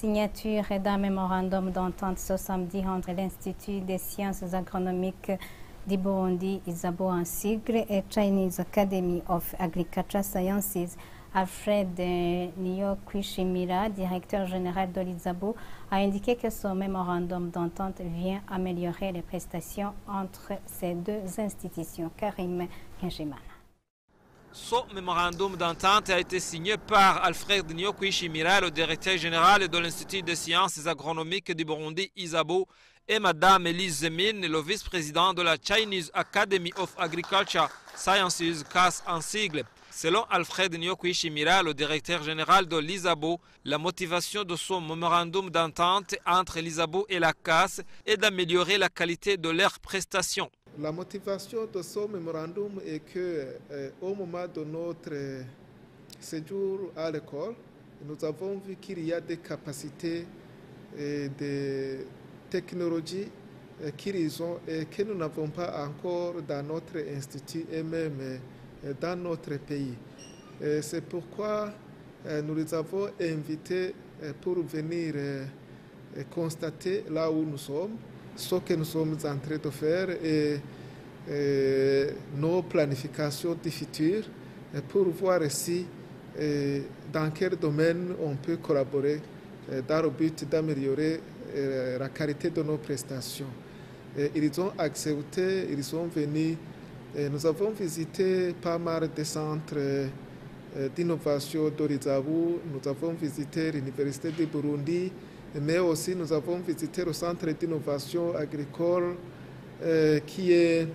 signature d'un mémorandum d'entente ce samedi entre l'Institut des sciences agronomiques du Burundi, ISABO en sigle, et Chinese Academy of Agricultural Sciences. Alfred Niyokwishimira, directeur général de l'ISABO, a indiqué que ce mémorandum d'entente vient améliorer les prestations entre ces deux institutions. Karim Kenjimana. Ce mémorandum d'entente a été signé par Alfred Niyokwishimira, le directeur général de l'Institut des sciences agronomiques du Burundi, ISABO, et Madame Elise Zemine, le vice-président de la Chinese Academy of Agriculture Sciences, CAS en sigle. Selon Alfred Niyokwishimira, le directeur général de l'ISABO, la motivation de ce mémorandum d'entente entre l'ISABO et la CAS est d'améliorer la qualité de leurs prestations. La motivation de ce mémorandum est que au moment de notre séjour à l'école, nous avons vu qu'il y a des capacités et des technologies qu'ils ont et que nous n'avons pas encore dans notre institut et même dans notre pays. C'est pourquoi nous les avons invités pour venir constater là où nous sommes, ce que nous sommes en train de faire et nos planifications du futur pour voir si dans quel domaine on peut collaborer dans le but d'améliorer la qualité de nos prestations. Ils ont accepté, ils sont venus. Nous avons visité pas mal de centres d'innovation de l'ISABO, nous avons visité l'Université du Burundi, mais aussi nous avons visité le centre d'innovation agricole qui est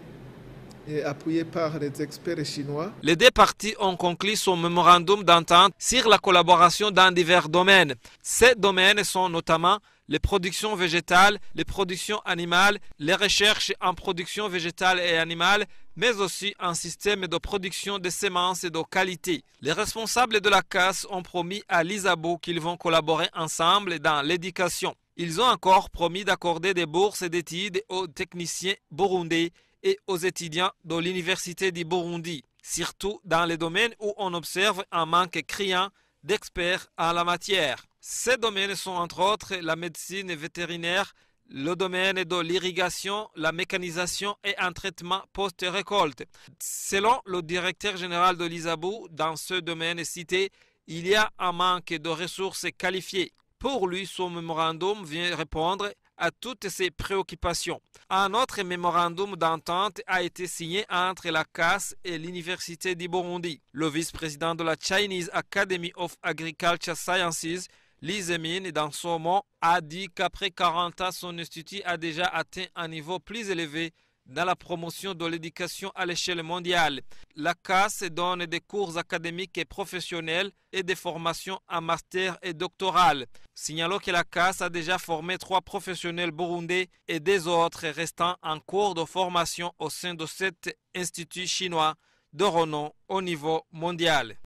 appuyé par les experts chinois. Les deux parties ont conclu son mémorandum d'entente sur la collaboration dans divers domaines. Ces domaines sont notamment les productions végétales, les productions animales, les recherches en production végétale et animale, mais aussi un système de production de semences de qualité. Les responsables de la CAS ont promis à l'ISABO qu'ils vont collaborer ensemble dans l'éducation. Ils ont encore promis d'accorder des bourses d'études aux techniciens burundais et aux étudiants de l'Université du Burundi, surtout dans les domaines où on observe un manque criant d'experts en la matière. Ces domaines sont entre autres la médecine vétérinaire, le domaine de l'irrigation, la mécanisation et un traitement post-récolte. Selon le directeur général de l'ISABO, dans ce domaine cité, il y a un manque de ressources qualifiées. Pour lui, ce mémorandum vient répondre à toutes ces préoccupations. Un autre mémorandum d'entente a été signé entre la CAS et l'Université du Burundi. Le vice-président de la Chinese Academy of Agriculture Sciences, Li Zemine, dans son mot, a dit qu'après 40 ans, son institut a déjà atteint un niveau plus élevé dans la promotion de l'éducation à l'échelle mondiale. La CAS donne des cours académiques et professionnels et des formations en master et doctoral. Signalons que la CAS a déjà formé 3 professionnels burundais et 2 autres restant en cours de formation au sein de cet institut chinois de renom au niveau mondial.